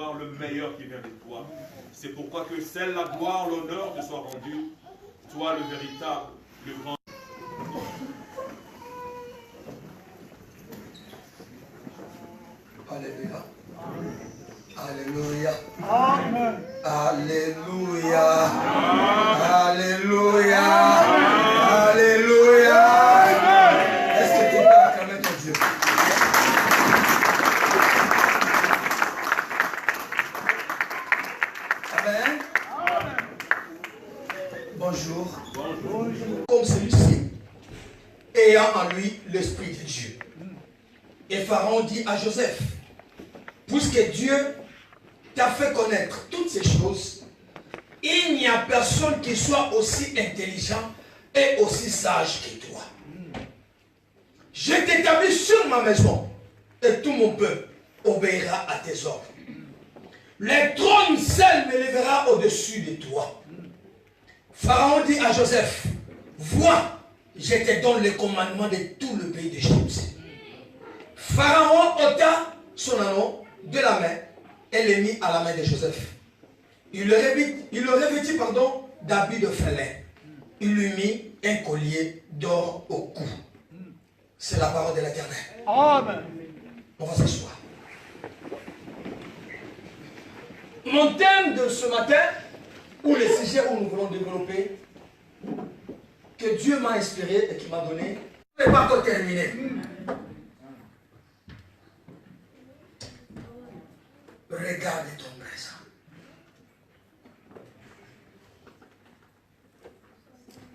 Le meilleur qui vient de toi. C'est pourquoi que celle la gloire, l'honneur te soit rendu. Toi le véritable, le grand. Alléluia. Alléluia. Amen. Alléluia. Alléluia. Alléluia. Est-ce que tu peux acclamer ton Dieu? Amen. Bonjour. Bonjour. Comme celui-ci, ayant en lui l'Esprit de Dieu. Et Pharaon dit à Joseph, puisque Dieu t'a fait connaître toutes ces choses, il n'y a personne qui soit aussi intelligent et aussi sage que toi. Je t'établis sur ma maison et tout mon peuple obéira à tes ordres. Le trône seul me lèvera au-dessus de toi. Pharaon dit à Joseph, vois, je te donne le commandement de tout le pays d'Égypte. Pharaon ôta son anneau de la main et le mit à la main de Joseph. Il le revêtit d'habits de fin lin. Il lui mit un collier d'or au cou. C'est la parole de l'Éternel. Amen. On va s'asseoir. Mon thème de ce matin, ou le sujet où nous voulons développer, que Dieu m'a inspiré et qui m'a donné, n'est pas encore terminé. Regarde ton présent.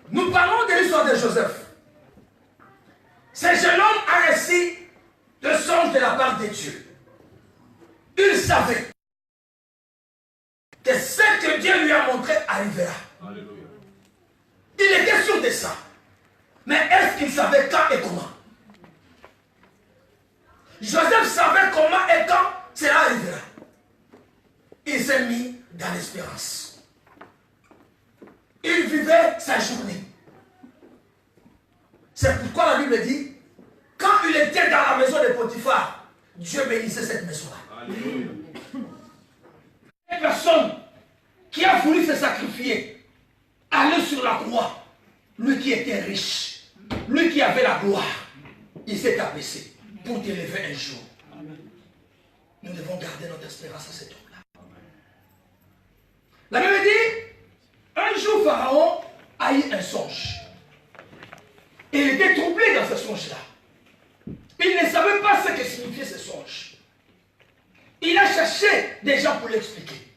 Nous parlons de l'histoire de Joseph. Ce jeune homme a reçu le songe de la part de Dieu. Il savait que ce que Dieu lui a montré arrivera. Alléluia. Il était sûr de ça. Mais est-ce qu'il savait quand et comment? Joseph savait comment et quand cela arrivera. Il s'est mis dans l'espérance. Il vivait sa journée. C'est pourquoi la Bible dit, quand il était dans la maison de Potiphar, Dieu bénissait cette maison-là. Une personne qui a voulu se sacrifier, aller sur la croix, lui qui était riche, lui qui avait la gloire, il s'est abaissé pour t'élever un jour. Nous devons garder notre espérance à cet homme-là. La Bible dit, un jour Pharaon a eu un songe. Et il était troublé dans ce songe-là. Il ne savait pas ce que signifiait ce songe. Il a cherché des gens pour l'expliquer.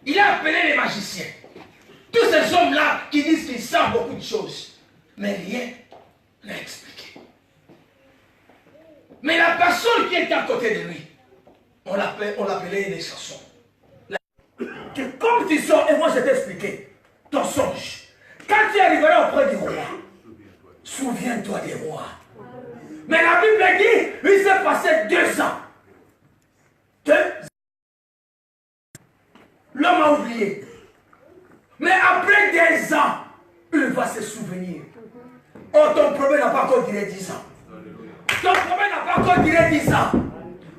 Il a appelé les magiciens. Tous ces hommes-là qui disent qu'ils savent beaucoup de choses. Mais rien n'a expliqué. Mais la personne qui était à côté de lui, on l'appelait les chansons. Que comme tu sors, et moi je t'ai expliqué ton songe. Quand tu arriveras auprès du roi, souviens-toi des rois. Mais la Bible dit, il s'est passé 2 ans. 2 ans. L'homme a oublié. Mais après 2 ans, il va se souvenir. Oh, ton problème n'a pas encore duré 10 ans. Ton problème n'a pas encore duré 10 ans.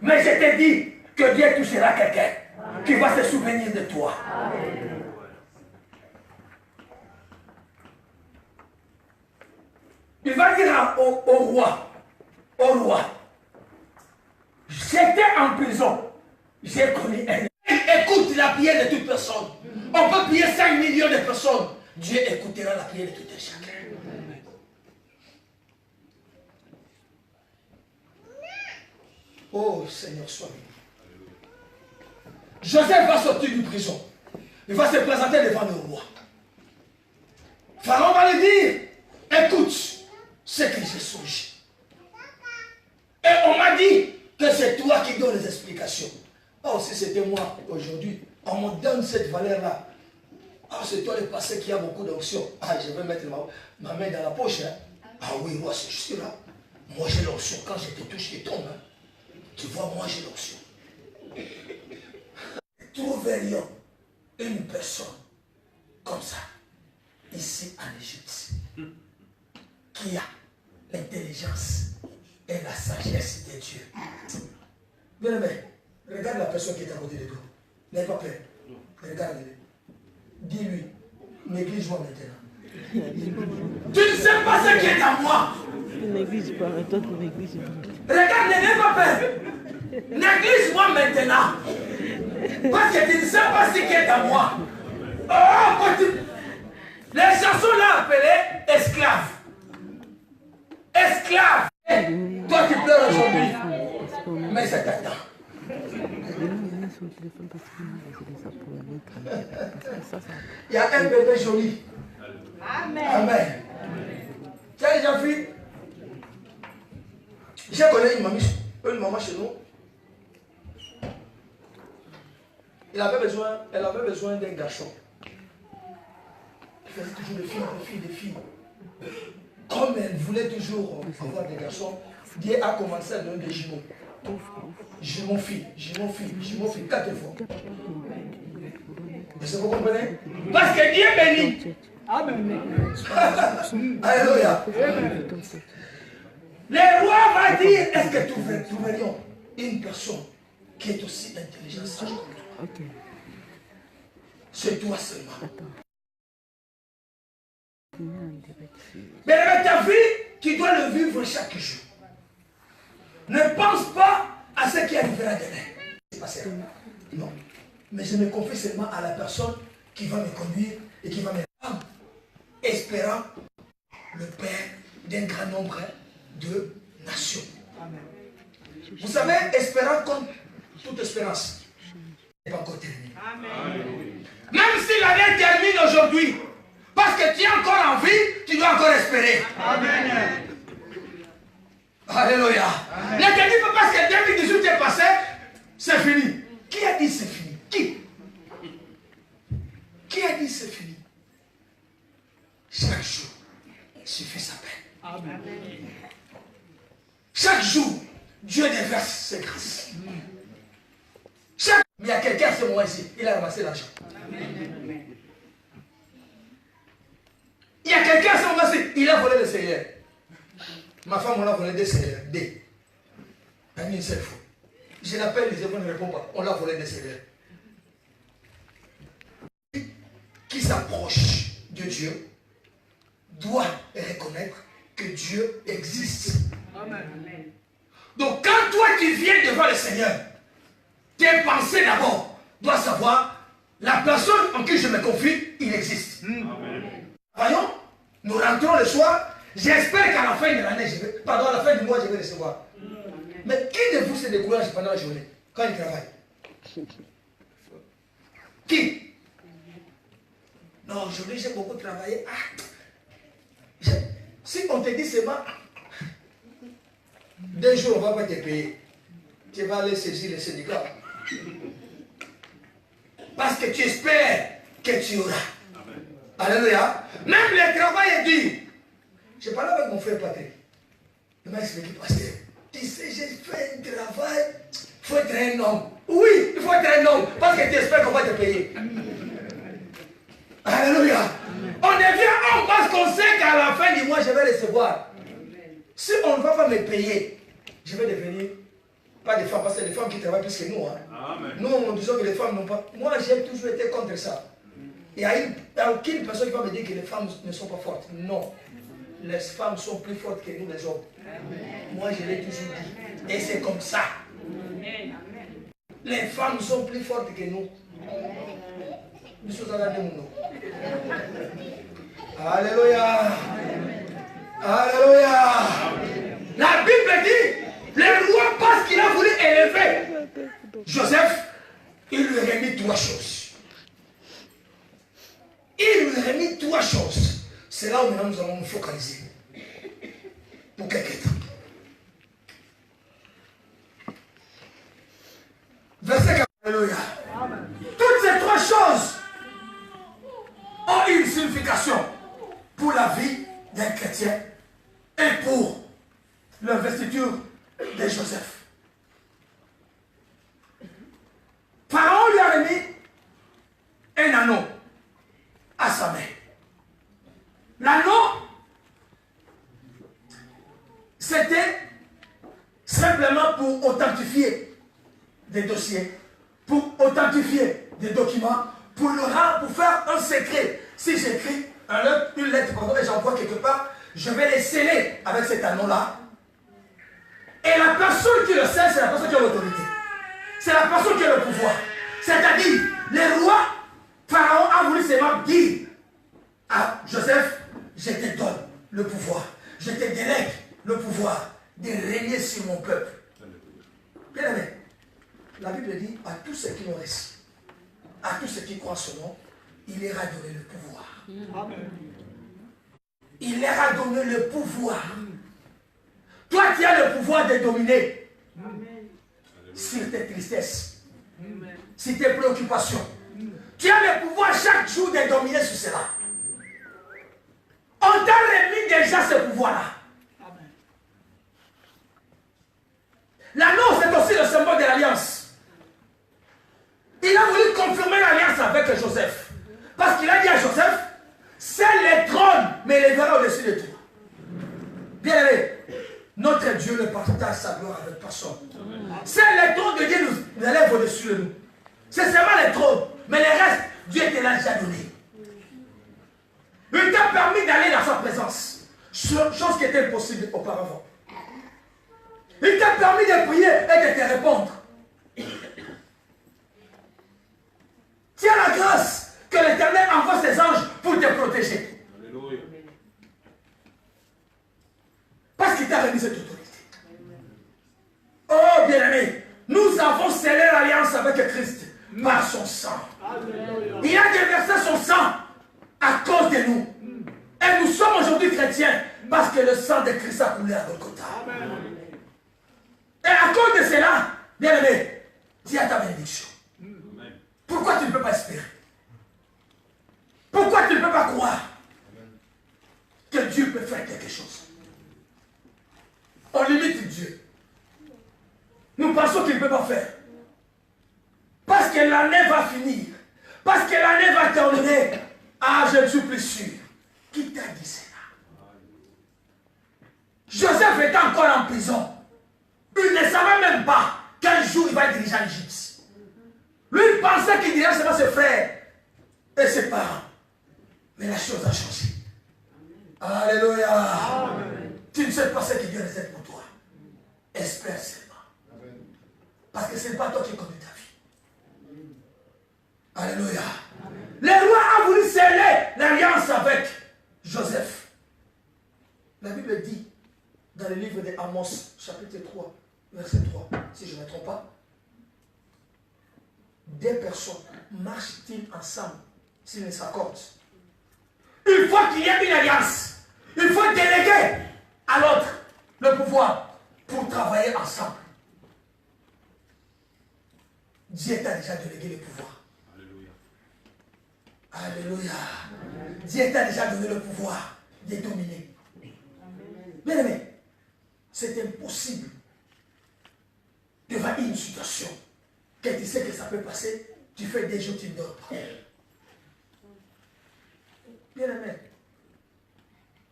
Mais je te dis que Dieu touchera quelqu'un qui va se souvenir de toi. Il va dire au roi, j'étais en prison, j'ai connu un. Écoute la prière de toute personne. On peut prier 5 millions de personnes. Dieu écoutera la prière de tout un chacun. Oh Seigneur, sois béni. Joseph va sortir du prison. Il va se présenter devant le roi. Pharaon va lui dire, écoute ce que j'ai songé. Et on m'a dit que c'est toi qui donnes les explications. Oh, si c'était moi aujourd'hui, on me donne cette valeur-là. Ah, c'est toi le passé qui a beaucoup d'onction. Ah, je vais mettre ma main dans la poche. Hein. Ah oui, moi, c'est juste là. Moi, j'ai l'onction. Quand je te touche, je tombe. Hein. Tu vois, moi, j'ai l'onction. Trouverions une personne comme ça, ici en Égypte, qui a l'intelligence et la sagesse de Dieu. Bien aimé, Regarde la personne qui est à côté de toi. N'aie pas peur. Regarde-le. Dis-lui, néglige-moi maintenant. Tu ne sais pas ce qui est à moi. Tu négliges pas, mais toi tu négliges pas. Regarde, n'aie pas peur. Néglige-moi maintenant. Parce que tu ne sais pas ce qui est à moi. Oh, les chansons l'ont appelé esclave. Esclave. Toi qui pleures aujourd'hui. Mais c'est ta temps. Il y a un bébé joli. Amen. Amen. Tu as déjà vu? J'ai connu une maman chez nous. Elle avait besoin d'un garçon. Elle faisait toujours des filles. Comme elle voulait toujours avoir des garçons, Dieu a commencé à donner des jumeaux. Jumeaux filles, 4 fois. Est-ce que vous comprenez? Parce que Dieu bénit. Amen. Alléluia. Le roi va dire, est-ce que nous verrions une personne qui est aussi intelligente? Ok. C'est toi seulement. Mais Mais ta vie, tu dois le vivre chaque jour. Ne pense pas à ce qui arrivera demain. C'est pas ça. Non. Mais je me confie seulement à la personne qui va me conduire et qui va me rendre, espérant le Père d'un grand nombre de nations. Amen. Vous savez, espérant comme toute espérance n'est pas encore terminée. Même si l'année termine aujourd'hui, parce que tu es encore en vie, tu dois encore espérer. Amen. Alléluia. Ne te dis pas parce que 2018 est passé, c'est fini. Qui a dit c'est fini? Qui a dit c'est fini? Chaque jour suffit sa peine. Amen. Chaque jour, Dieu déverse ses grâces. Mais il y a quelqu'un à ce moment ici, il a ramassé l'argent. Il y a quelqu'un à ce moment ici, il a volé le Seigneur. Ma femme, on a volé des Seigneurs. Elle a mis une seule fois. Je l'appelle, les époux ne répondent pas. On l'a volé des Seigneurs. Qui s'approche de Dieu doit reconnaître que Dieu existe. Amen. Donc quand toi tu viens devant le Seigneur, tes pensées d'abord doivent savoir la personne en qui je me confie, il existe. Amen. Voyons, nous rentrons le soir. J'espère qu'à la fin de l'année, à la fin du mois, je vais recevoir. Mais qui de vous se décourage pendant la journée, quand il travaille? Qui? Non, aujourd'hui j'ai beaucoup travaillé. Si on te dit seulement 2 jours, on ne va pas te payer, tu vas aller saisir le syndicat. Parce que tu espères que tu auras. Amen. Alléluia. Même le travail est dur. Je parlais avec mon frère Patrick. Il m'a expliqué, pasteur, tu sais, j'ai fait un travail, il faut être un homme. Oui, il faut être un homme, parce que tu espères qu'on va te payer. Alléluia. On devient homme parce qu'on sait qu'à la fin du mois, je vais recevoir. Si on ne va pas me payer, je vais devenir pas des femmes, parce que les femmes qui travaillent plus que nous. Hein. Nous, on disait que les femmes n'ont pas. Moi, j'ai toujours été contre ça. Il n'y a aucune personne qui va me dire que les femmes ne sont pas fortes. Non. Les femmes sont plus fortes que nous, les hommes. Moi, je l'ai toujours dit. Et c'est comme ça. Les femmes sont plus fortes que nous. Nous sommes à Alléluia. Alléluia. La Bible dit, le roi, parce qu'il a voulu élever Joseph, il lui remit 3 choses. Il lui remit 3 choses. C'est là où maintenant nous allons nous focaliser. Pour quelques temps. Verset 4. Alléluia. Toutes ces 3 choses ont une signification pour la vie d'un chrétien et pour l'investiture de Joseph. Pharaon lui a remis un anneau à sa main. L'anneau, c'était simplement pour authentifier des dossiers, pour authentifier des documents, pour faire un secret. Si j'écris une lettre et j'envoie quelque part, je vais les sceller avec cet anneau-là. Et la personne qui le scelle, c'est la personne qui a l'autorité. C'est la personne qui a le pouvoir. C'est-à-dire, les rois, Pharaon a voulu seulement dire à Joseph, je te donne le pouvoir. Je te délègue le pouvoir de régner sur mon peuple. Bien aimé, la Bible dit à tous ceux qui nous restent, à tous ceux qui croient son nom, il leur a donné le pouvoir. Amen. Il leur a donné le pouvoir. Toi, tu as le pouvoir de dominer. Amen. Sur tes tristesses, amen, sur tes préoccupations. Tu as le pouvoir chaque jour de dominer sur cela. On t'a remis déjà ce pouvoir-là. L'anneau, c'est aussi le symbole de l'alliance. Il a voulu confirmer l'alliance avec Joseph. Parce qu'il a dit à Joseph, c'est le trône, mais il les verra au-dessus de toi. Bien aimé, notre Dieu ne partage sa gloire avec personne. C'est le trône de Dieu nous élève au-dessus de nous. C'est seulement le trône, mais le reste, Dieu te l'a déjà donné. Il t'a permis d'aller dans sa présence, chose qui était impossible auparavant. Il t'a permis de prier et de te répondre. Tu as la grâce que l'Éternel envoie ses anges pour te protéger. Alléluia. Parce qu'il t'a remis cette autorité. Oh bien-aimé, nous avons scellé l'alliance avec Christ par son sang. Alléluia. Il a déversé son sang à cause de nous. Et nous sommes aujourd'hui chrétiens parce que le sang de Christ a coulé à Golgotha. Amen. Et à cause de cela, bien-aimé, tu as ta bénédiction. Amen. Pourquoi tu ne peux pas espérer? Pourquoi tu ne peux pas croire que Dieu peut faire quelque chose? On limite Dieu. Nous pensons qu'il ne peut pas faire. Parce que l'année va finir. Parce que l'année va terminer. Ah, je ne suis plus sûr. Qui t'a dit cela? Joseph était encore en prison. Il ne savait même pas quel jour il va diriger l'Égypte. Lui, il pensait qu'il dirigeait seulement ses frères et ses parents. Mais la chose a changé. Alléluia. Amen. Tu ne sais pas ce que Dieu a pour toi. Espère seulement. Amen. Parce que ce n'est pas toi qui connais ta vie. Alléluia. Amen. Le roi a voulu sceller l'alliance avec Joseph. La Bible dit dans le livre d'Amos, chapitre 3, verset 3, si je ne me trompe pas, des personnes marchent-ils ensemble s'ils ne s'accordent? Il faut qu'il y ait une alliance. Il faut déléguer à l'autre le pouvoir pour travailler ensemble. Dieu t'a déjà délégué le pouvoir. Alléluia. Alléluia. Dieu t'a déjà donné le pouvoir de dominer. Bien aimé, c'est impossible devant une situation que tu sais que ça peut passer, tu fais des jours, tu ne dors pas. Bien aimé,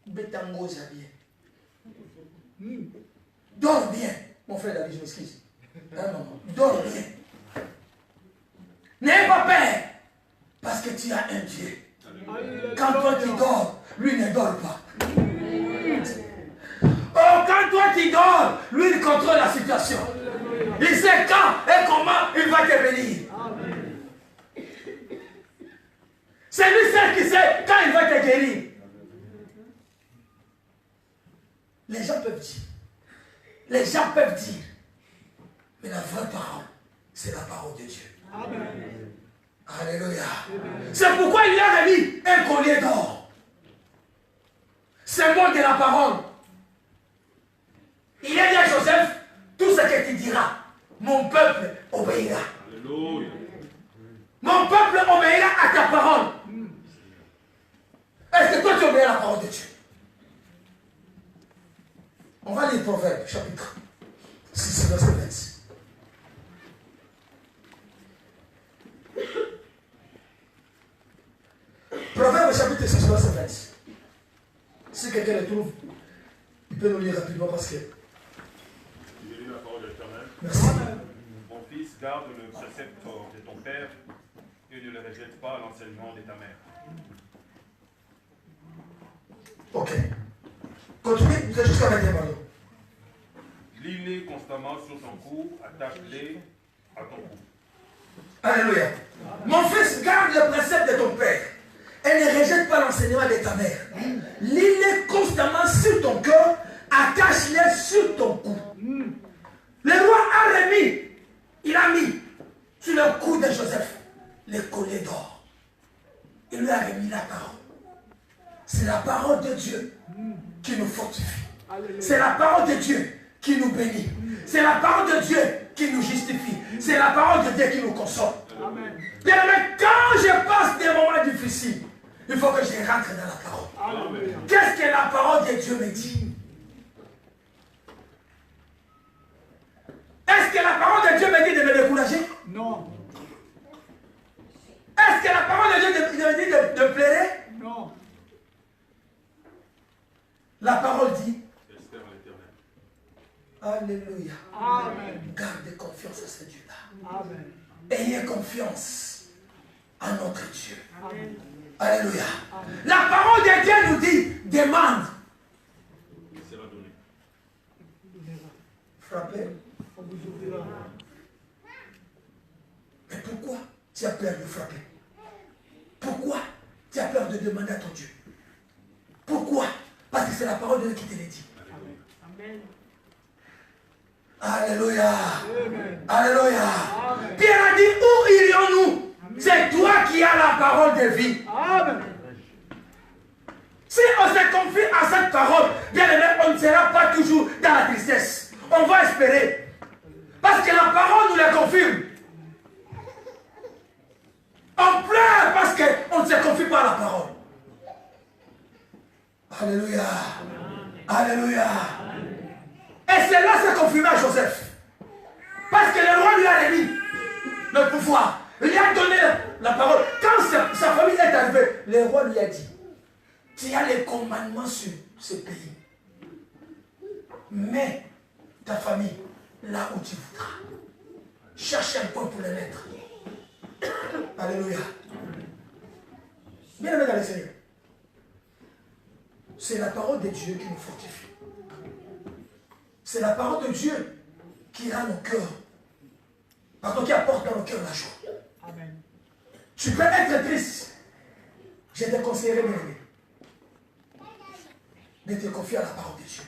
Betango bien. Dors bien, mon frère David, je m'excuse. Dors bien. N'aie pas peur, parce que tu as un Dieu. Quand toi tu dors, lui ne dort pas. Oh, quand toi tu dors, lui il contrôle la situation. Il sait quand et comment il va te bénir. C'est lui seul qui sait quand il va te guérir. Les gens peuvent dire. Les gens peuvent dire. Mais la vraie parole, c'est la parole de Dieu. Amen. Alléluia. C'est pourquoi il a remis un collier d'or. Symbole de la parole. Il a dit à Joseph, tout ce que tu diras, mon peuple obéira. Alléluia. Mon peuple obéira à ta parole. Est-ce que toi tu obéis à la parole de Dieu? On va lire Proverbe, chapitre 6, verset 26. Proverbe, chapitre 6, verset 26. Si quelqu'un le trouve, il peut nous lire rapidement parce que... J'ai lu la parole de l'Éternel. Merci. Mon fils, fils, garde le précepte de ton père et ne le rejette pas l'enseignement de ta mère. Ok. Continuez, vous êtes jusqu'à 20e ballon. Lis-les constamment sur ton cou, attache-les à ton cou. Alléluia. Mon fils, garde le précepte de ton père et ne rejette pas l'enseignement de ta mère. Lis-les constamment sur ton cœur, attache-les sur ton cou. Le roi a remis, il a mis sur le cou de Joseph les colliers d'or. Il lui a remis la parole. C'est la parole de Dieu qui nous fortifie. C'est la parole de Dieu qui nous bénit. C'est la parole de Dieu qui nous justifie. C'est la parole de Dieu qui nous console. Bien aimé, quand je passe des moments difficiles, il faut que je rentre dans la parole. Qu'est-ce que la parole de Dieu me dit? Est-ce que la parole de Dieu me dit de me décourager? Non. Est-ce que la parole de Dieu me dit de pleurer? Non. La parole dit. Espère en l'Éternel. Alléluia. Amen. Gardez confiance à ce Dieu-là. Amen. Ayez confiance en notre Dieu. Amen. Alléluia. Amen. La parole de Dieu nous dit, demande. Il sera donné. Frappez. On vous ouvrira. Mais pourquoi tu as peur de frapper? Pourquoi tu as peur de demander à ton Dieu? Pourquoi? Parce que c'est la parole de Dieu qui te l'a dit. Amen. Alléluia. Amen. Alléluia. Amen. Pierre a dit, où irions-nous? C'est toi qui as la parole de vie. Amen. Si on se confie à cette parole, bien aimé, on ne sera pas toujours dans la tristesse. On va espérer. Parce que la parole nous la confirme. On pleure parce qu'on ne se confie pas à la parole. Alléluia. Alléluia. Et cela s'est confirmé à Joseph. Parce que le roi lui a remis le pouvoir. Il lui a donné la parole. Quand sa famille est arrivée, le roi lui a dit, tu as les commandements sur ce pays. Mais ta famille, là où tu voudras. Cherche un point pour les mettre. Alléluia. Bien aimé dans le Seigneur. C'est la parole de Dieu qui nous fortifie. C'est la parole de Dieu qui rend nos cœurs. Pardon, qui apporte dans nos cœurs la joie. Amen. Tu peux être triste. Je te conseillerais, bien aimé, de te confier à la parole de Dieu.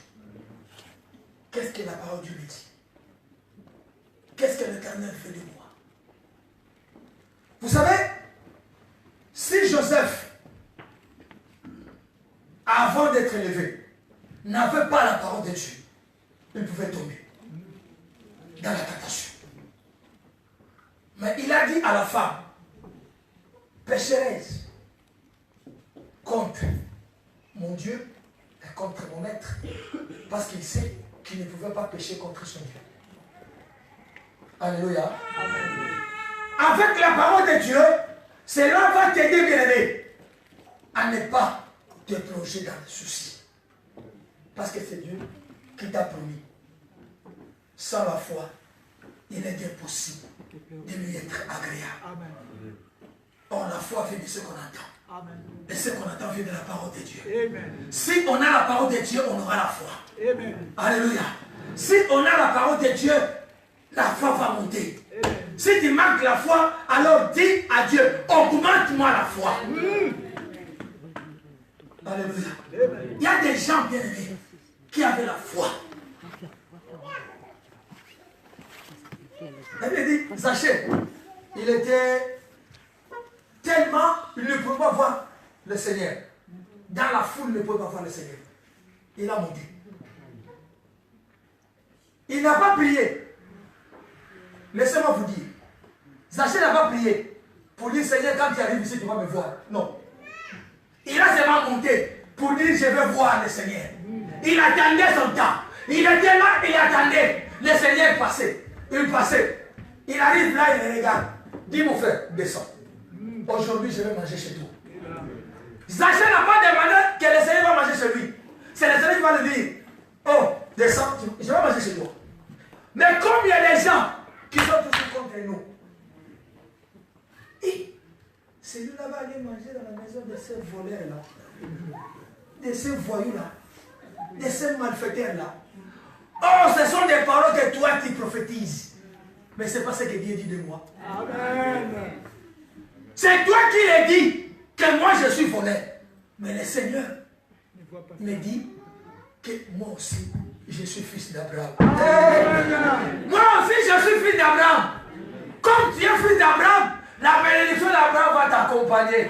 Qu'est-ce que la parole de Dieu me dit? Qu'est-ce que l'Éternel fait de moi? Vous savez, si Joseph, avant d'être élevé, n'avait pas la parole de Dieu, il pouvait tomber dans la tentation. Mais il a dit à la femme, pécheresse contre mon Dieu et contre mon maître, parce qu'il sait qu'il ne pouvait pas pécher contre son Dieu. Alléluia. Amen. Avec la parole de Dieu, cela va t'aider, bien-aimé, à ne pas te plonger dans le souci. Parce que c'est Dieu qui t'a promis. Sans la foi, il est impossible de lui être agréable. Amen. Or, la foi vient de ce qu'on entend. Amen. Et ce qu'on entend vient de la parole de Dieu. Amen. Si on a la parole de Dieu, on aura la foi. Amen. Alléluia. Si on a la parole de Dieu, la foi va monter. Amen. Si tu manques la foi, alors dis à Dieu, augmente-moi la foi. Alléluia. Amen. Il y a des gens bien aimés qui avaient la foi. La Bible dit, Zachée, il était tellement, il ne pouvait pas voir le Seigneur. Dans la foule, il ne pouvait pas voir le Seigneur. Il a monté. Il n'a pas prié. Laissez-moi vous dire. Zachée n'a pas prié pour dire, Seigneur, quand tu arrives ici, tu vas me voir. Non. Il a seulement monté pour dire, je veux voir le Seigneur. Il attendait son temps. Il était là, il attendait. Le Seigneur passait. Il passait. Il arrive là, il regarde. Dis mon frère, descends. Aujourd'hui, je vais manger chez toi. Zachée n'a pas demandé que le Seigneur va manger chez lui. C'est le Seigneur qui va lui dire, oh, descends, je vais manger chez toi. Mais comme il y a des gens qui sont toujours contre contre nous. Et celui-là va aller manger dans la maison de ces voleurs-là, de ces voyous-là, de ces malfaiteurs-là. Oh, ce sont des paroles que toi tu prophétises. Mais ce n'est pas ce que Dieu dit de moi. Amen. C'est toi qui l'as dit que moi je suis voleur. Mais le Seigneur me dit que moi aussi je suis fils d'Abraham. Moi aussi je suis fils d'Abraham. Comme tu es fils d'Abraham, la bénédiction d'Abraham va t'accompagner.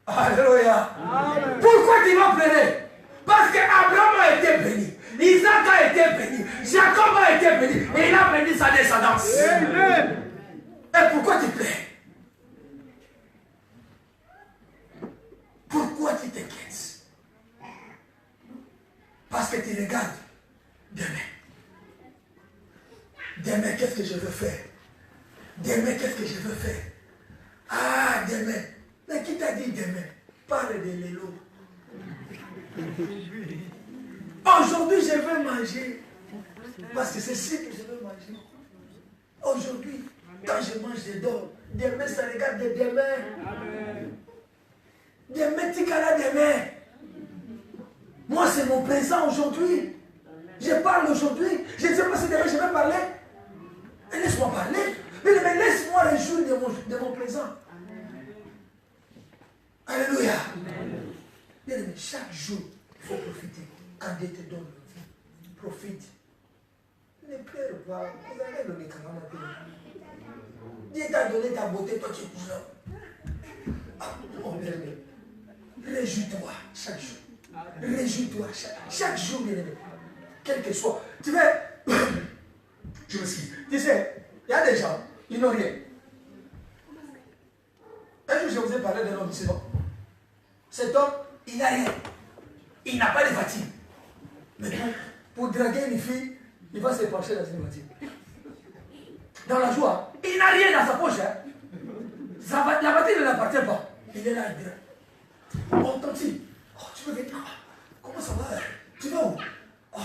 Alléluia. Pourquoi tu vas pleurer? Parce qu'Abraham a été béni. Isaac a été béni. Jacob a été béni. Et il a béni sa descendance. Et pourquoi tu pleures? Pourquoi tu t'inquiètes? Parce que tu regardes demain. Demain, qu'est-ce que je veux faire? Demain, qu'est-ce que je veux faire? Ah, demain. Mais qui t'a dit demain? Parle de l'élo. Aujourd'hui, je veux manger. Parce que c'est ce que je veux manger. Aujourd'hui, quand je mange, je dors. Demain, ça regarde de demain. Demain, tu calas demain. Moi, c'est mon présent aujourd'hui. Je parle aujourd'hui. Je ne sais pas si demain je vais parler. Laisse-moi parler. Mais laisse-moi le jour de mon présent. Alléluia. Bien aimé, chaque jour, il faut profiter. Quand Dieu te donne, profite. Ne pleure pas. Vous allez donner quand même. Dieu t'a donné ta beauté, toi tu pleures. Ah, mon bien-aimé. Réjouis-toi chaque jour. Réjouis-toi chaque jour, bien aimé. Quel que soit. Tu sais, je me suis. Tu sais, il y a des gens, ils n'ont rien. Un jour, je vous ai parlé d'un homme ici. Cet homme, il n'a rien. Il n'a pas de voiture. Mais pour draguer une fille, il va se pencher dans une voiture. Dans la joie, il n'a rien dans sa poche. Hein. La voiture ne l'appartient pas. Il est là, il dit. Oh, Tanti, oh, tu veux venir? Comment ça va? Tu vas où? Oh,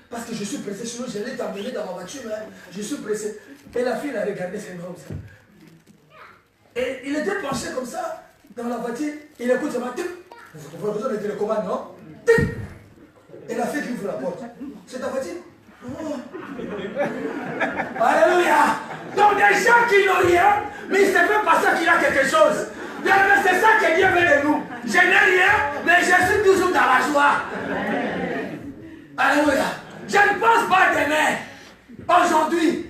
parce que je suis pressé, sinon je l'ai t'amener dans ma voiture. Hein. Je suis pressé. Et la fille a regardé ses comme ça. Et il était penché comme ça, dans la voiture. Il écoute seulement. Vous avez besoin de télécommande, non? Et la fille qui ouvre la porte. C'est ta voiture? Oh. Alléluia! Donc des gens qui n'ont rien, mais il se fait passer qu'il a quelque chose. C'est ça que Dieu veut de nous. Je n'ai rien, mais je suis toujours dans la joie. Alléluia. Je ne pense pas demain. Aujourd'hui.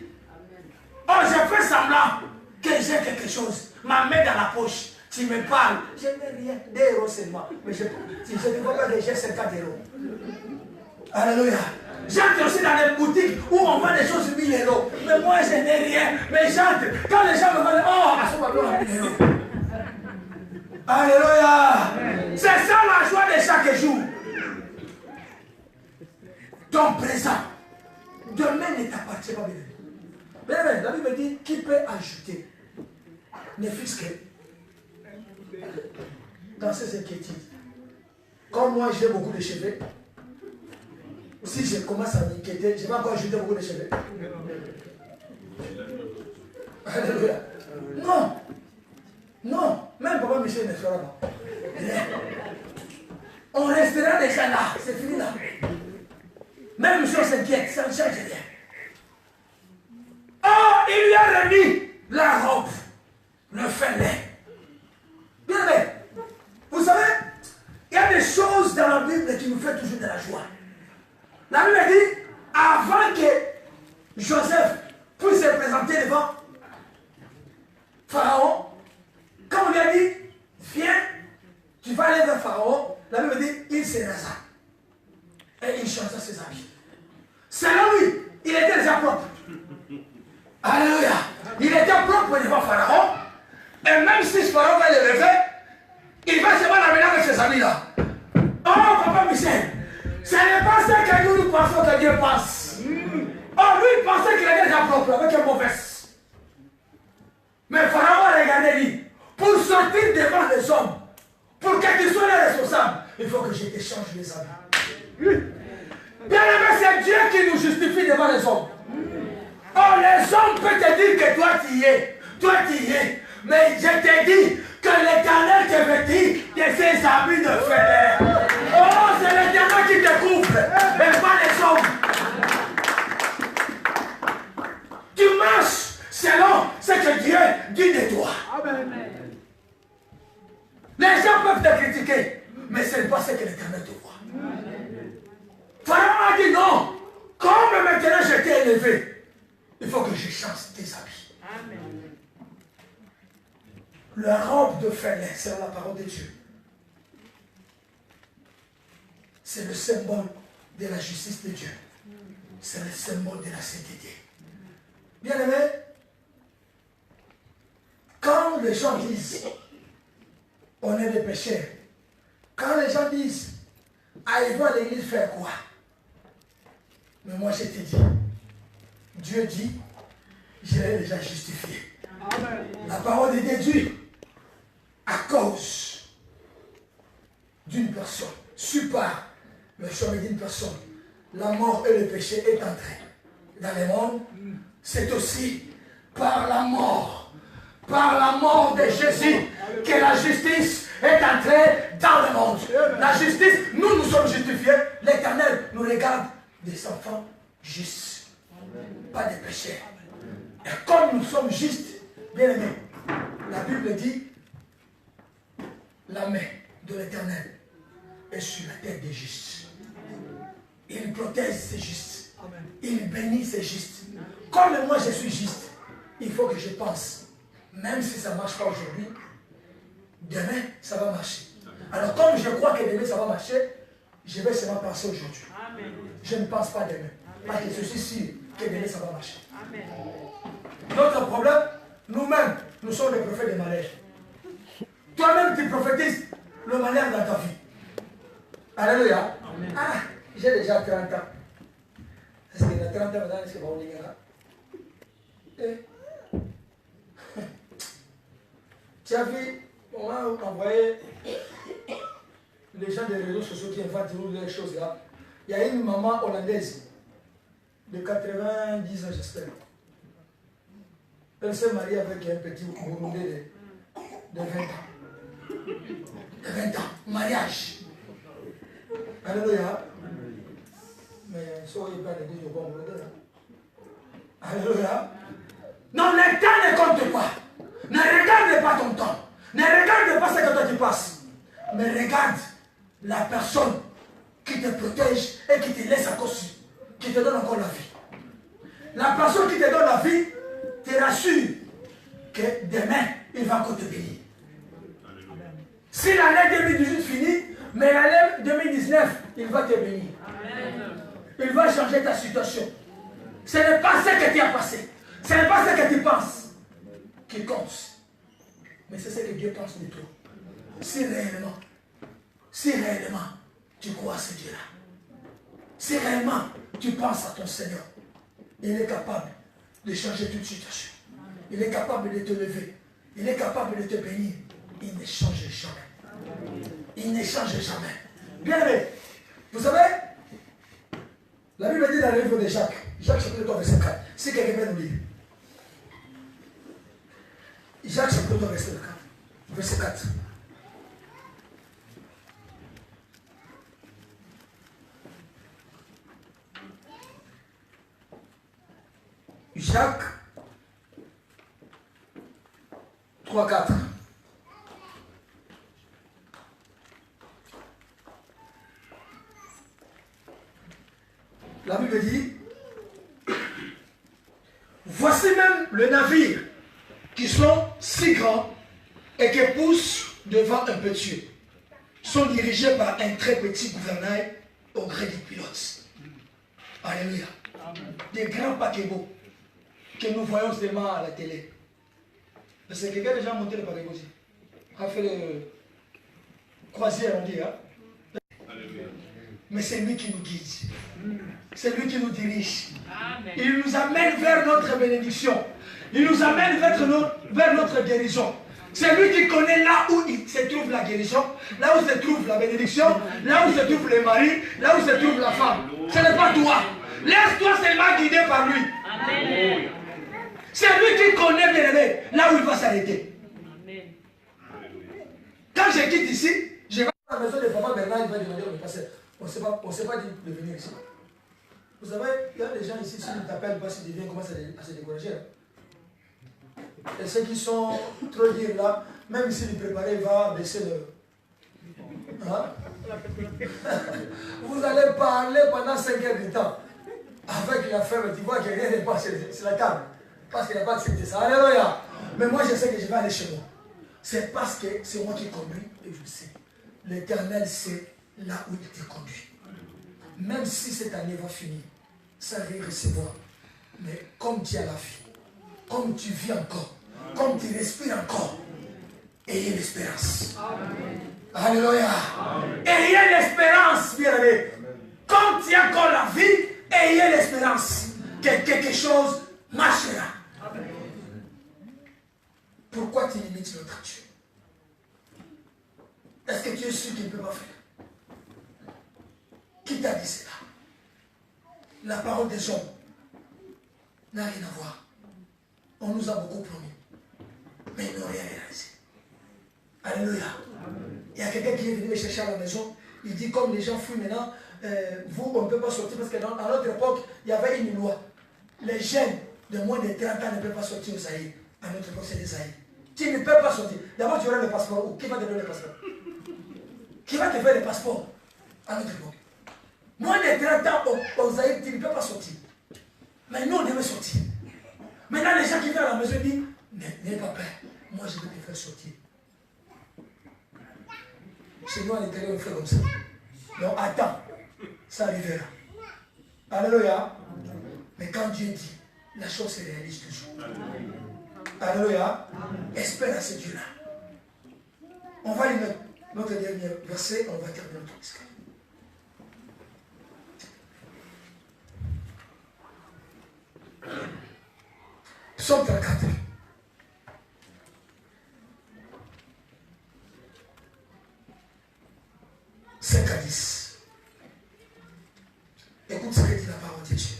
Oh, je fais semblant que j'ai quelque chose. Ma main dans la poche. Tu me parles. Je n'ai rien. Des euros seulement. Mais je ne vois pas que j'ai 50 euros. Alléluia. J'entre aussi dans les boutiques où on vend des choses 1000 euros. Mais moi, je n'ai rien. Mais j'entre. Quand les gens me vendent, oh, à ce moment-là, 1000 euros. Alléluia. C'est ça la joie de chaque jour. Ton présent. Demain ne t'appartient pas bien. Mais la Bible dit qui peut ajouter ne fût-ce que dans ces inquiétudes. Comme moi j'ai beaucoup de cheveux, si je commence à m'inquiéter, je vais encore ajouter beaucoup de cheveux. Alléluia. Non. Non. Même Papa Michel ne fera pas. On restera déjà là. C'est fini là. Même si on s'inquiète, ça ne change rien. Oh, il lui a remis la robe, le fêlé. Bien aimé, vous savez, il y a des choses dans la Bible qui nous font toujours de la joie. La Bible dit, avant que Joseph puisse se présenter devant Pharaon, quand on lui a dit, viens, tu vas aller vers Pharaon, la Bible dit, il se rasa. Et il changea ses habits. Selon lui, il était déjà propre. Alléluia. Il était propre devant Pharaon. Et même si Pharaon va le lever, il va se voir l'amener avec ses amis là. Oh, Papa Michel, ce n'est pas ce que nous pensons que Dieu pense. Oh, lui, il pensait qu'il était déjà propre avec un mauvais. Mais Pharaon a regardé lui. Pour sortir devant les hommes, pour que tu sois les responsables, il faut que je t'échange les habits. Bien aimé, c'est Dieu qui nous justifie devant les hommes. Oh, les hommes peuvent te dire que toi tu y es. Toi tu y es. Mais je t'ai dit que l'Éternel te vêtit de ses habits de fer. Oh, c'est l'Éternel qui te couvre. Et pas les hommes. Tu marches selon ce que Dieu dit de toi. Amen. Les gens peuvent te critiquer, mais ce n'est pas ce que l'Éternel te voit. Pharaon a dit non. Comme maintenant je t'ai élevé, il faut que je change tes habits. Amen. La robe de Félix, c'est la parole de Dieu. C'est le symbole de la justice de Dieu. C'est le symbole de la sainteté. Bien aimé, quand les gens disent on est des pécheurs, quand les gens disent ah, ils vont à l'église faire quoi? Mais moi je te dis, Dieu dit, je l'ai déjà justifié. Amen. La parole de Dieu dit, à cause d'une personne, suppart le chemin d'une personne, la mort et le péché est entré dans le monde. C'est aussi par la mort de Jésus que la justice est entrée dans le monde. La justice, nous sommes justifiés. L'Éternel nous regarde des enfants justes, pas des pécheurs. Et comme nous sommes justes, bien aimés, la Bible dit, la main de l'Éternel est sur la tête des justes. Il protège ses justes. Il bénit ses justes. Comme moi je suis juste, il faut que je pense, même si ça ne marche pas aujourd'hui, demain ça va marcher. Alors comme je crois que demain ça va marcher, je vais seulement penser aujourd'hui. Je ne pense pas demain. Parce que je suis sûr que demain ça va marcher. Notre problème, nous-mêmes, nous sommes les prophètes des malheurs. Toi-même tu prophétises le malheur dans ta vie. Alléluia. Ah, j'ai déjà 30 ans. Est-ce que dans 30 ans, maintenant, est-ce que vous allez Tu as vu, on m'a envoyé les gens des réseaux sociaux qui inventent les choses là. Il y a une maman hollandaise de 90 ans, j'espère. Elle s'est mariée avec un petit Burundais de 20 ans. De 20 ans, mariage. Alléluia. Mais soyez pas les deux bon Burundais. Alléluia. Non, le temps ne compte pas. Ne regarde pas ton temps. Ne regarde pas ce que toi tu passes. Mais regarde la personne qui te protège et qui te laisse encore su, qui te donne encore la vie. La personne qui te donne la vie te rassure que demain, il va encore te bénir. Si l'année 2018 finit, mais l'année 2019, il va te bénir. Il va changer ta situation. Ce n'est pas ce que tu as passé. Ce n'est pas ce que tu penses qui compte. Mais c'est ce que Dieu pense de toi. Si réellement tu crois à ce Dieu-là, si réellement tu penses à ton Seigneur, il est capable de changer toute situation. Il est capable de te lever. Il est capable de te bénir. Il ne change jamais. Il ne change jamais. Bien aimé, vous savez, la Bible dit dans le livre de Jacques, Jacques chapitre 3, verset 4. Si quelqu'un peut nous lire. Jacques chapitre 3, verset 4. Jacques 3, 4. La Bible dit, voici même le navire qui sont si grands et qui poussent devant un petit, sont dirigés par un très petit gouvernail au gré du pilote. Alléluia. Des grands paquebots que nous voyons seulement à la télé. Parce que quelqu'un a déjà monté le paquebot aussi. A fait le croisière, on dit. Hein? Mais c'est lui qui nous guide. C'est lui qui nous dirige. Amen. Il nous amène vers notre bénédiction. Il nous amène vers notre guérison. C'est lui qui connaît là où il se trouve la guérison, là où se trouve la bénédiction, là où se trouve le mari, là où se trouve la femme. Ce n'est pas toi. Laisse-toi seulement guider par lui. Amen. C'est lui qui connaît, bien aimé, là où il va s'arrêter. Amen. Quand je quitte ici, je vais à la maison de papa Bernard, il va demander au pasteur. On ne s'est pas dit de venir ici. Vous savez, il y a des gens ici, s'ils ne t'appellent pas, s'ils deviennent, commencent à se décourager. Et ceux qui sont trop durs là, même s'il est préparé, il va baisser le... Hein? Vous allez parler pendant 5 heures de temps. Avec la femme, tu vois que rien n'est pas sur la table. Parce qu'il n'y a pas de sécurité. Ça, alléluia. Mais moi, je sais que je vais aller chez moi. C'est parce que c'est moi qui conduis et je sais. L'Éternel sait là où il te conduit. Même si cette année va finir, ça va recevoir. Mais comme tu as la vie, comme tu vis encore, comme tu respires encore, ayez l'espérance. Alléluia. Ayez l'espérance, bien-aimé. Comme tu as encore la vie, ayez l'espérance que quelque chose marchera. Pourquoi tu limites notre Dieu? Est-ce que tu es sûr qu'il ne peut pas faire? Qui t'a dit cela? La parole des hommes n'a rien à voir. On nous a beaucoup promis, mais ils n'ont rien réalisé. Alléluia. Il y a quelqu'un qui est venu me chercher à la maison. Il dit, comme les gens fuient maintenant, vous, on ne peut pas sortir parce que à notre époque, il y avait une loi. Les jeunes de moins de 30 ans ne peuvent pas sortir au Zaïre. À notre époque, c'est les Zaïre. Tu ne peux pas sortir. D'abord, tu auras le passeport. Ou qui va te donner le passeport? Qui va te faire le passeport à notre époque? Moins de 30 ans au Zaïre, tu ne peux pas sortir. Mais nous, on devait sortir. Maintenant, les gens qui viennent à la maison disent, n'aie pas peur. Moi, je vais te faire sortir. Chez nous, à l'intérieur, on fait comme ça. Donc, attends. Ça arrivera. Alléluia. Mais quand Dieu dit, la chose se réalise toujours. Alléluia. Espère à ce Dieu-là. On va lire notre dernier verset, on va terminer notre discours. Psaume 34. Cinq à 10. Écoute ce que dit la parole de Dieu.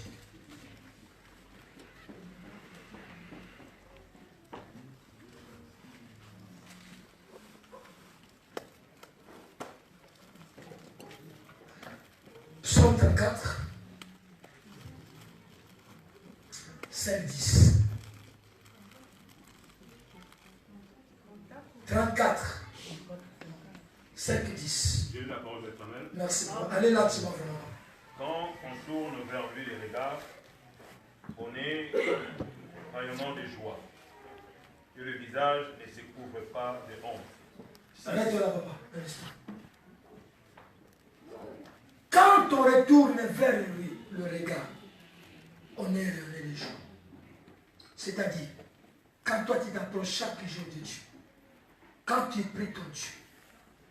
Psaume 34, 5, 10. 34, 5, 10. J'ai eu la parole de l'Éternel. Merci. Allez là, tu m'en vraiment. Quand on tourne vers lui les regards, on est rayonnant de joie. Que le visage ne se couvre pas de honte. Arrête là, papa. Un instant. Quand on retourne vers lui le regard, on est rayonné de joie. C'est-à-dire, quand toi tu t'approches chaque jour de Dieu, quand tu pries ton Dieu,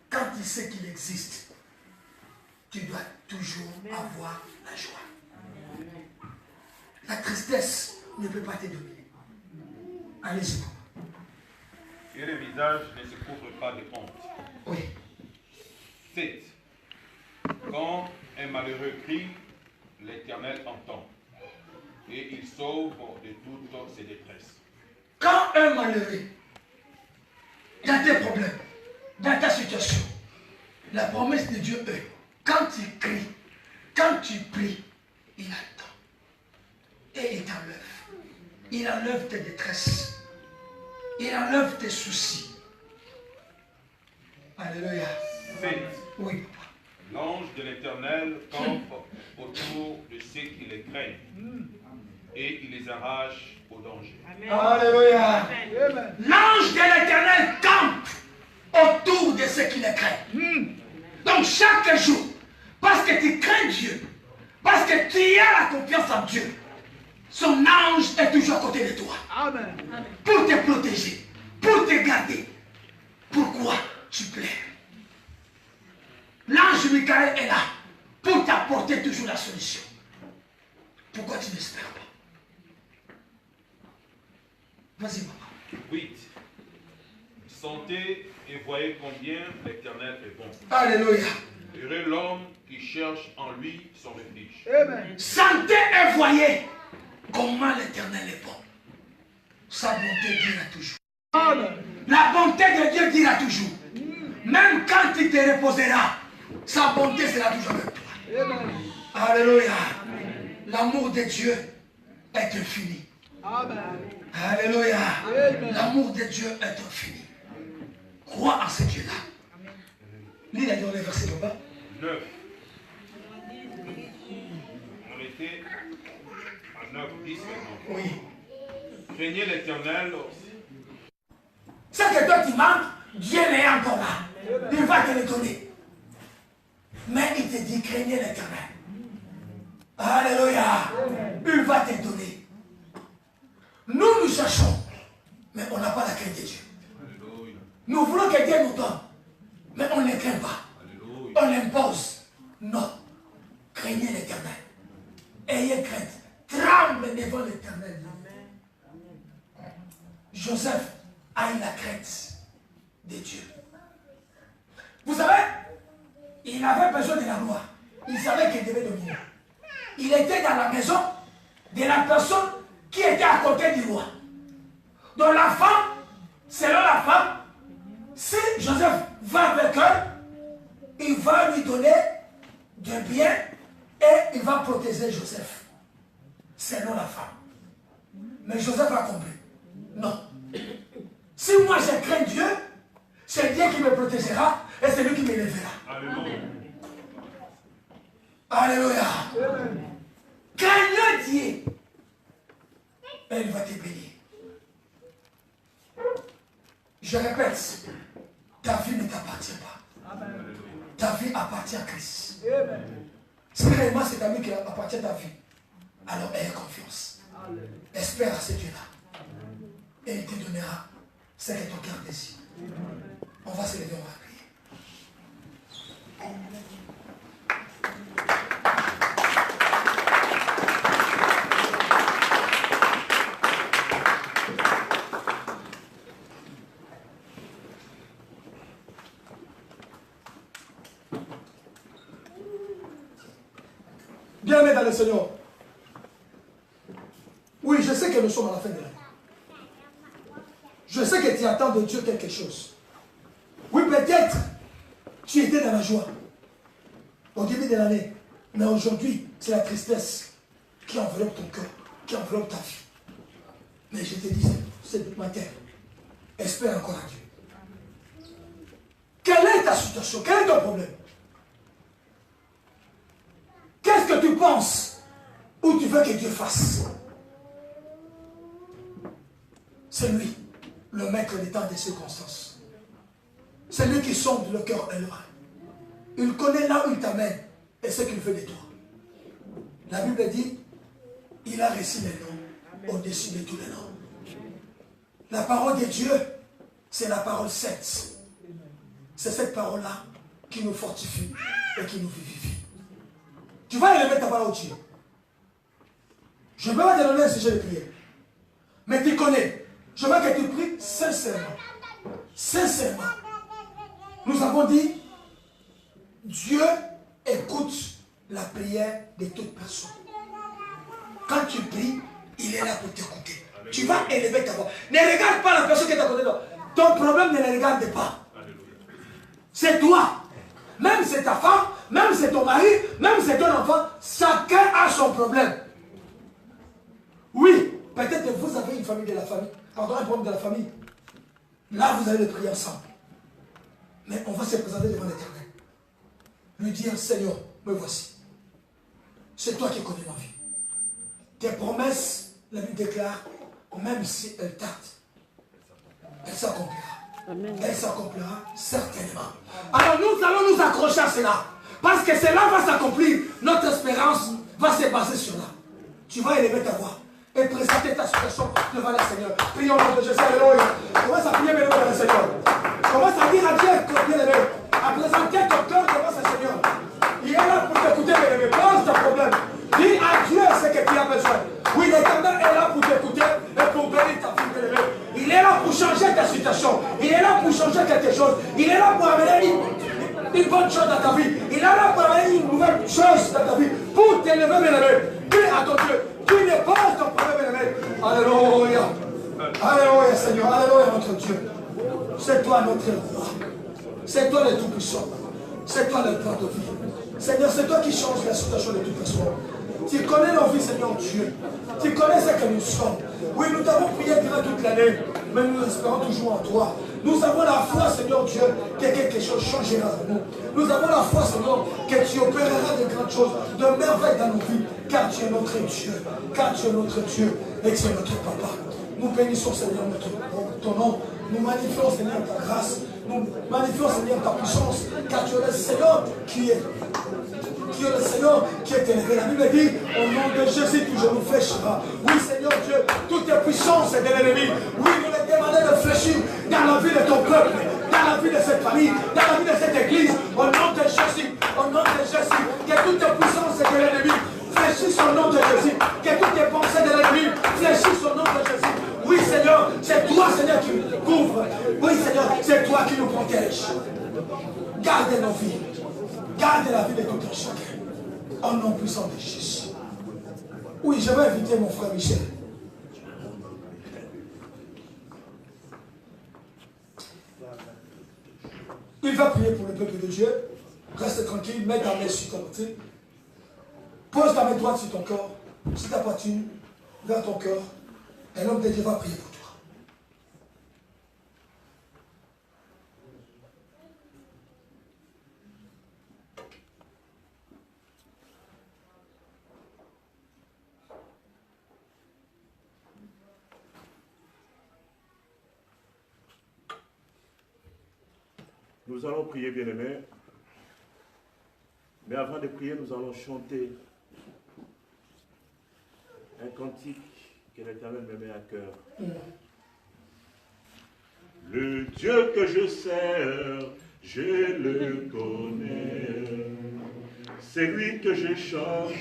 quand tu sais qu'il existe, tu dois toujours avoir la joie. La tristesse ne peut pas te dominer. Allez-y. Que le visage ne se couvre pas de honte. Oui. 7. Quand un malheureux crie, l'Éternel entend, et il sauve de toutes ses détresses. Quand un malheureux, dans tes problèmes, dans ta situation, la promesse de Dieu est, quand tu cries, quand tu pries, il attend. Et il t'enlève. Il enlève tes détresses. Il enlève tes soucis. Alléluia. 7. Oui. L'ange de l'Éternel campe autour de ceux qui les craignent, et il les arrache au danger. Alléluia. L'ange de l'Éternel campe autour de ceux qui les craignent. Donc chaque jour, parce que tu crains Dieu, parce que tu as la confiance en Dieu, son ange est toujours à côté de toi. Amen. Pour te protéger, pour te garder. Pourquoi tu plais? L'ange Michael est là pour t'apporter toujours la solution. Pourquoi tu n'espères pas? Vas-y, papa. 8. Sentez et voyez combien l'Éternel est bon. Alléluia. Heureux l'homme qui cherche en lui son refuge. Sentez et voyez comment l'Éternel est bon. Sa bonté dira toujours. La bonté de Dieu dira toujours. Même quand il te reposera, sa bonté sera toujours avec toi. Alléluia. L'amour de Dieu est infini. Alléluia. L'amour de Dieu est infini. Crois en ce Dieu-là. Lis les versets là-bas. 9. On était à 9, 10 maintenant. Oui. Craignez l'Éternel. Ce que toi tu manques, Dieu n'est encore là. Il va te le donner. Mais il te dit, craignez l'Éternel. Alléluia. Il va te donner. Nous cherchons, mais on n'a pas la crainte de Dieu. Nous voulons que Dieu nous donne, mais on ne craint pas. On l'impose. Non. Craignez l'Éternel. Ayez crainte. Tremble devant l'Éternel. Joseph a eu la crainte de Dieu. Vous savez, il avait besoin de la loi. Il savait qu'il devait dominer. Il était dans la maison de la personne qui était à côté du roi. Donc la femme, selon la femme, si Joseph va avec elle, il va lui donner du bien et il va protéger Joseph. Selon la femme. Mais Joseph a compris. Non. Si moi je crains Dieu, c'est Dieu qui me protégera et c'est lui qui m'élèvera. Alléluia. Alléluia. Craignez Dieu et il va te bénir. Je répète, ta vie ne t'appartient pas. Ta vie appartient à Christ. Si réellement c'est ta vie qui appartient à ta vie, alors aie confiance. Espère à ce Dieu-là. Et il te donnera ce que ton cœur désire. On va se lever, on va prier. Bien-aimés dans le Seigneur. Oui, je sais que nous sommes à la fin de l'année. Je sais que tu attends de Dieu quelque chose. Oui, peut-être tu étais dans la joie au début de l'année. Mais aujourd'hui, c'est la tristesse qui enveloppe ton cœur, qui enveloppe ta vie. Mais je te dis, ce matin, espère encore à Dieu. Quelle est ta situation? Quel est ton problème? Qu'est-ce que tu penses ou tu veux que Dieu fasse? C'est lui, le maître des temps des circonstances. C'est lui qui sonde le cœur et l'oreille. Il connaît là où il t'amène et ce qu'il veut de toi. La Bible dit, il a réussi les noms au-dessus de tous les noms. La parole de Dieu, c'est la parole sainte. C'est cette parole-là qui nous fortifie et qui nous vivifie. Tu vas élever ta parole au Dieu. Je ne peux pas te donner un sujet de prière. Mais tu connais. Je veux que tu pries sincèrement. Sincèrement. Nous avons dit, Dieu écoute la prière de toute personne. Quand tu pries, il est là pour t'écouter. Tu vas élever ta voix. Ne regarde pas la personne qui est à côté de toi. Ton problème ne le regarde pas. C'est toi. Même c'est ta femme, même c'est ton mari, même c'est ton enfant. Chacun a son problème. Oui, peut-être que vous avez une famille de la famille. Pardon, un problème de la famille. Là, vous allez le prier ensemble. Mais on va se présenter devant l'Éternel. Lui dire, Seigneur, me voici. C'est toi qui connais ma vie. Tes promesses, la Bible déclare, même si elles tardent, elles s'accomplira. Elle s'accomplira certainement. Alors nous allons nous accrocher à cela. Parce que cela va s'accomplir. Notre espérance va se baser sur là. Tu vas élever ta voix et présenter ta situation devant le Seigneur. Prions le nom de Jésus. Alléluia. Commence à prier devant le Seigneur. Commence à dire à Dieu, bien-aimé, à présenter ton cœur devant ce Seigneur. Il est là pour t'écouter, bien-aimé. Pose ton problème. Dis à Dieu ce que tu as besoin. Oui, l'Éternel est là pour t'écouter et pour bénir ta vie, bien-aimé. Il est là pour changer ta situation. Il est là pour changer chose. Il est là pour amener une bonne chose dans ta vie. Il est là pour amener une nouvelle chose dans ta vie. Pour t'élever, bien-aimé. Dis à ton Dieu. Tu n'es pas ton problème, bien-aimé. Alléluia. Alléluia, Seigneur. Alléluia, notre Dieu. C'est toi notre roi. C'est toi le tout-puissant. C'est toi le plan de vie. Seigneur, c'est toi qui changes la situation de toute façon. Tu connais nos vies, Seigneur Dieu. Tu connais ce que nous sommes. Oui, nous t'avons prié durant toute l'année, mais nous espérons toujours en toi. Nous avons la foi, Seigneur Dieu, que quelque chose changera en nous. Nous avons la foi, Seigneur, que tu opéreras de grandes choses, de merveilles dans nos vies, car tu es notre Dieu. Car tu es notre Dieu et tu es notre Papa. Nous bénissons, Seigneur, ton nom. Nous magnifions, Seigneur, ta grâce. Nous magnifions, Seigneur, ta puissance, car tu es le Seigneur qui est le Seigneur qui est élevé. La Bible dit, au nom de Jésus, tout genou fléchira. Oui, Seigneur Dieu, toute puissance est de l'ennemi. Oui, nous les demandons de fléchir dans la vie de ton peuple, dans la vie de cette famille, dans la vie de cette église. Au nom de Jésus, que toute puissance est de l'ennemi. Fléchisse au nom de Jésus. Que toutes les pensées de l'ennemi fléchissent au nom de Jésus. Oui, Seigneur, c'est toi, Seigneur, qui nous couvre. Oui, Seigneur, c'est toi qui nous protège. Garde nos vies. Garde la vie de tout un chacun. Au nom puissant de Jésus. Oui, je vais inviter mon frère Michel. Il va prier pour le peuple de Dieu. Reste tranquille, mets ta main sur ton côté. Pose ta main droite sur ton corps, sur ta poitrine, vers ton cœur. Et l'homme de Dieu va prier pour toi. Nous allons prier, bien-aimés. Mais avant de prier, nous allons chanter un cantique que l'Éternel me met à cœur. Le Dieu que je sers, je le connais. C'est lui que je chante,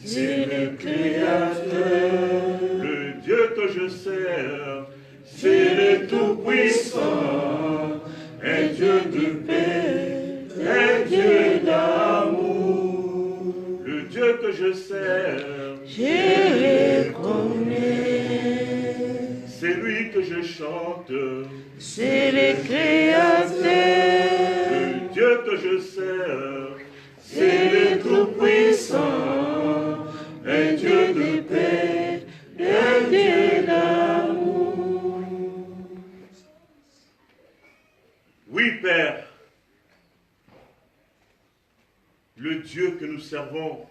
c'est le Créateur. Le Dieu que je sers, c'est le Tout-Puissant. Un Dieu de paix, un Dieu d'amour. Le Dieu que je sers, je le connais. C'est lui que je chante, c'est le Créateur. Le Dieu que je sers, c'est le Tout-Puissant. Un Dieu de paix, un Dieu d'amour. Oui, Père, le Dieu que nous servons,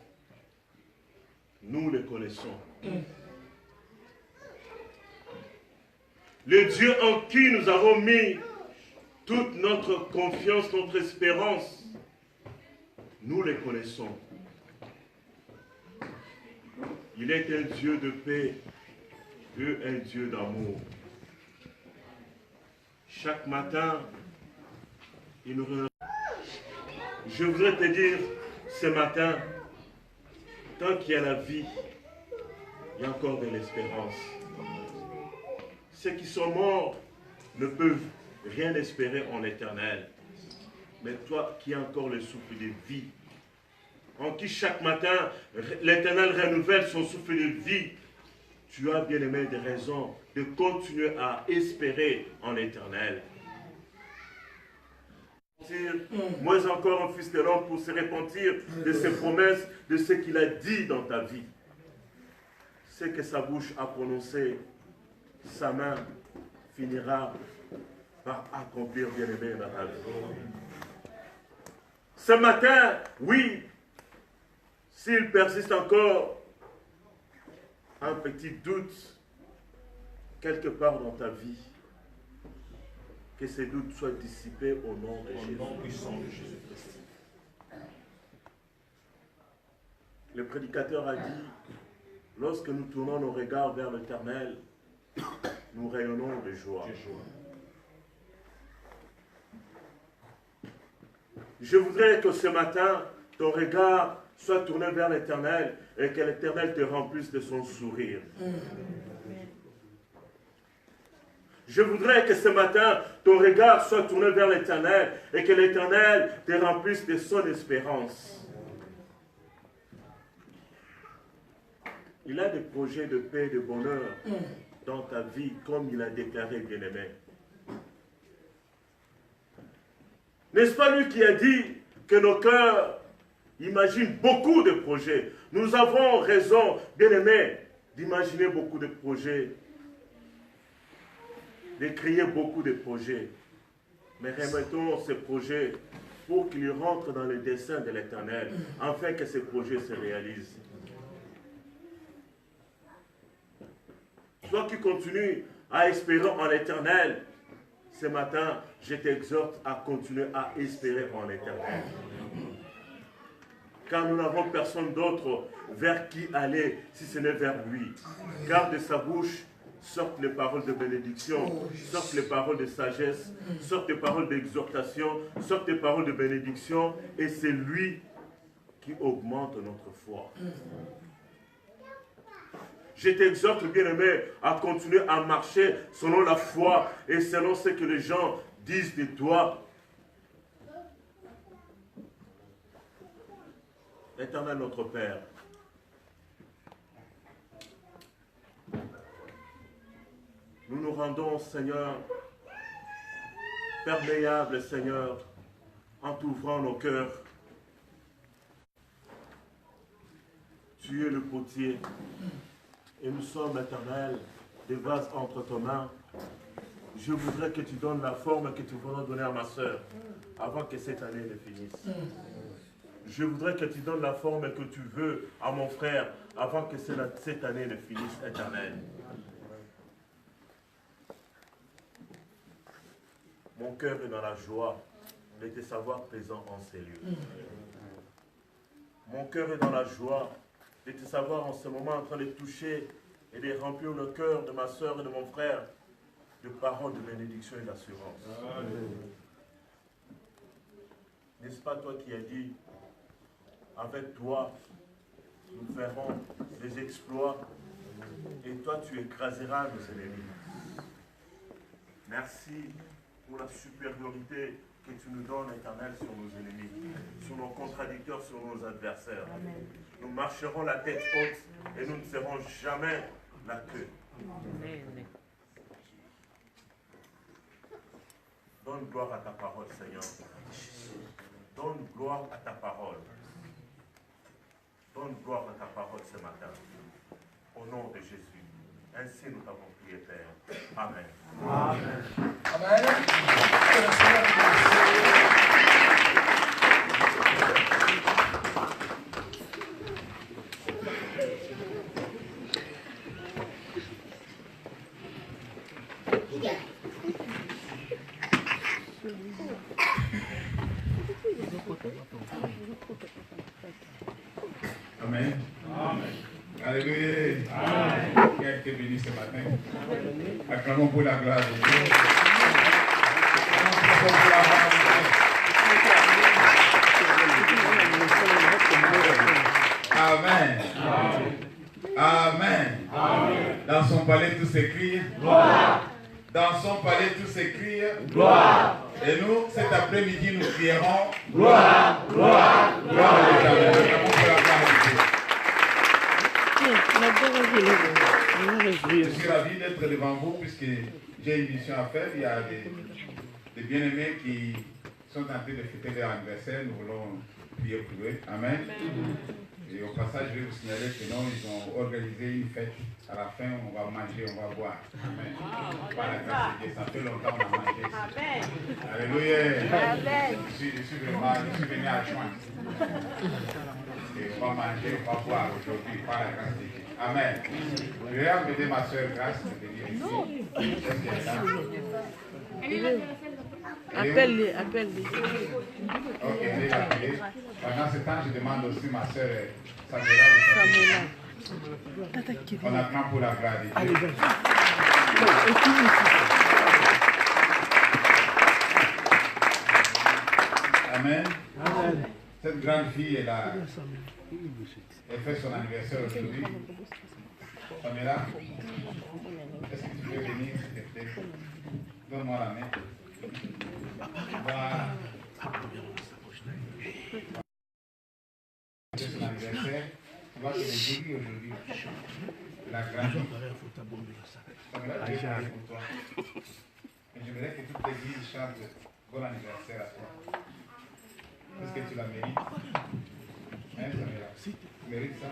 nous le connaissons. Le Dieu en qui nous avons mis toute notre confiance, notre espérance, nous le connaissons. Il est un Dieu de paix et un Dieu d'amour. Chaque matin, il nous... Je voudrais te dire ce matin, tant qu'il y a la vie, il y a encore de l'espérance. Ceux qui sont morts ne peuvent rien espérer en l'éternel. Mais toi qui as encore le souffle de vie, en qui chaque matin l'éternel renouvelle son souffle de vie, tu as bien aimé des raisons de continuer à espérer en l'éternel. Moins encore un fils de l'homme pour se repentir de ses promesses, de ce qu'il a dit dans ta vie. Ce que sa bouche a prononcé, sa main finira par accomplir bien aimé dans ta vie. Ce matin, oui, s'il persiste encore un petit doute quelque part dans ta vie, que ces doutes soient dissipés au nom de Jésus. Au nom puissant de Jésus-Christ. Le prédicateur a dit, lorsque nous tournons nos regards vers l'Éternel, nous rayonnons de joie. Je voudrais que ce matin, ton regard soit tourné vers l'Éternel et que l'Éternel te remplisse de son sourire. Je voudrais que ce matin, ton regard soit tourné vers l'Éternel et que l'Éternel te remplisse de son espérance. Il a des projets de paix et de bonheur dans ta vie, comme il a déclaré, bien-aimé. N'est-ce pas lui qui a dit que nos cœurs imaginent beaucoup de projets? Nous avons raison, bien-aimé, d'imaginer beaucoup de projets, de créer beaucoup de projets. Mais remettons ces projets pour qu'ils rentrent dans le dessein de l'Éternel, afin que ces projets se réalisent. Toi qui continues à espérer en l'Éternel, ce matin, je t'exhorte à continuer à espérer en l'Éternel. Car nous n'avons personne d'autre vers qui aller, si ce n'est vers lui. Car de sa bouche sortent les paroles de bénédiction, sortent les paroles de sagesse, sortent les paroles d'exhortation, sortent les paroles de bénédiction, et c'est lui qui augmente notre foi. Je t'exhorte, bien-aimé, à continuer à marcher selon la foi et selon ce que les gens disent de toi. Éternel notre Père, nous nous rendons, Seigneur, perméables, Seigneur, en t'ouvrant nos cœurs. Tu es le potier. Et nous sommes, Éternel, des vases entre tes mains. Je voudrais que tu donnes la forme que tu voudras donner à ma soeur avant que cette année ne finisse. Je voudrais que tu donnes la forme que tu veux à mon frère avant que cette année ne finisse, Éternel. Mon cœur est dans la joie de te savoir présent en ces lieux. Mon cœur est dans la joie de te savoir en ce moment en train de toucher et de remplir le cœur de ma soeur et de mon frère de paroles de bénédiction et d'assurance. N'est-ce pas toi qui as dit, avec toi, nous ferons des exploits et toi tu écraseras nos ennemis. Merci pour la supériorité que tu nous donnes, Éternel, sur nos ennemis, sur nos contradicteurs, sur nos adversaires. Amen. Nous marcherons la tête haute et nous ne serons jamais la queue. Amen. Donne gloire à ta parole, Seigneur. Donne gloire à ta parole. Donne gloire à ta parole ce matin. Au nom de Jésus. Ainsi nous t'avons prié, Père. Amen. Amen. Amen. Amen. Amen. Alléluia. Amen. Qui a été béni ce matin. Acclamons pour la gloire de Dieu. Amen. Amen. Amen. Dans son palais, tout s'écrie. Gloire. Dans son palais, tout s'écrie. Gloire. Et nous, cet après-midi, nous crierons gloire, gloire, gloire à l'Éternel. Acclamons pour la gloire de Dieu. Je suis ravi d'être devant vous puisque j'ai une mission à faire. Il y a des bien-aimés qui sont en train de fêter leur anniversaire. Nous voulons prier pour eux. Amen. Et au passage, je vais vous signaler que non, ils ont organisé une fête. À la fin, on va manger, on va boire. Amen. Par la grâce de Dieu, ça fait longtemps qu'on a mangé ici. Amen. Alléluia. Amen. Je suis venu à joindre. Et on va manger, on va boire aujourd'hui par la grâce de Dieu. Amen. Je vais amener ma soeur Grâce de venir ici. Appelle-les. Ok, elle est appelée. Pendant ce temps, je demande aussi ma soeur Samuela. On attend pour la gloire de Dieu. Amen. Cette grande fille, elle fait son anniversaire aujourd'hui. Samuela, est-ce que tu veux venir, s'il te plaît? Donne-moi la main. Voilà. C'est son anniversaire. Tu vois qu'elle est jolie aujourd'hui. La grande. Comme là, je vais parler pour toi. Et j'aimerais que toute l'église chante bon anniversaire à toi. Parce que tu la mérites. Hein, Samira? Tu mérites ça?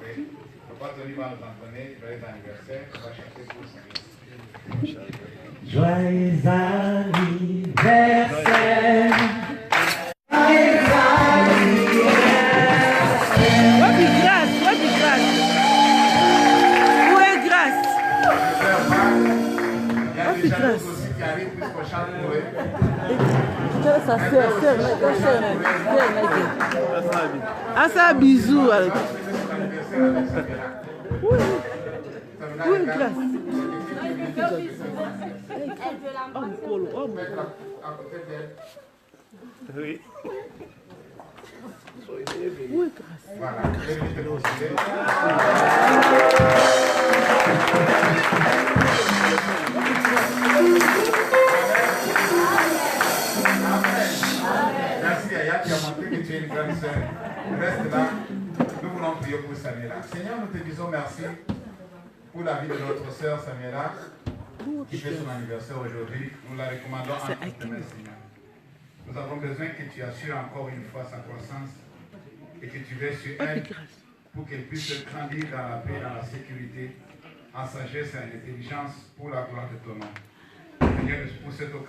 Oui. Papa Tony va nous entraîner. Joyeux anniversaire. On va chanter pour Samira. Joyeux anniversaire. Ah, ça, bisous. Oui, grâce. Oh, Polo, oh, Oui. oui, grâce. Voilà, je vais te considérer. Merci Yaya qui a montré que tu es une grande sœur. Reste là. Nous voulons prier pour Samira. Seigneur, nous te disons merci pour la vie de notre sœur Samira qui fait son anniversaire aujourd'hui. Nous la recommandons en toute Seigneur. Nous avons besoin que tu assures encore une fois sa croissance et que tu veilles sur elle pour qu'elle puisse grandir dans la paix, dans la sécurité, en sagesse et en intelligence pour la gloire de ton nom. Seigneur, pour cette occasion.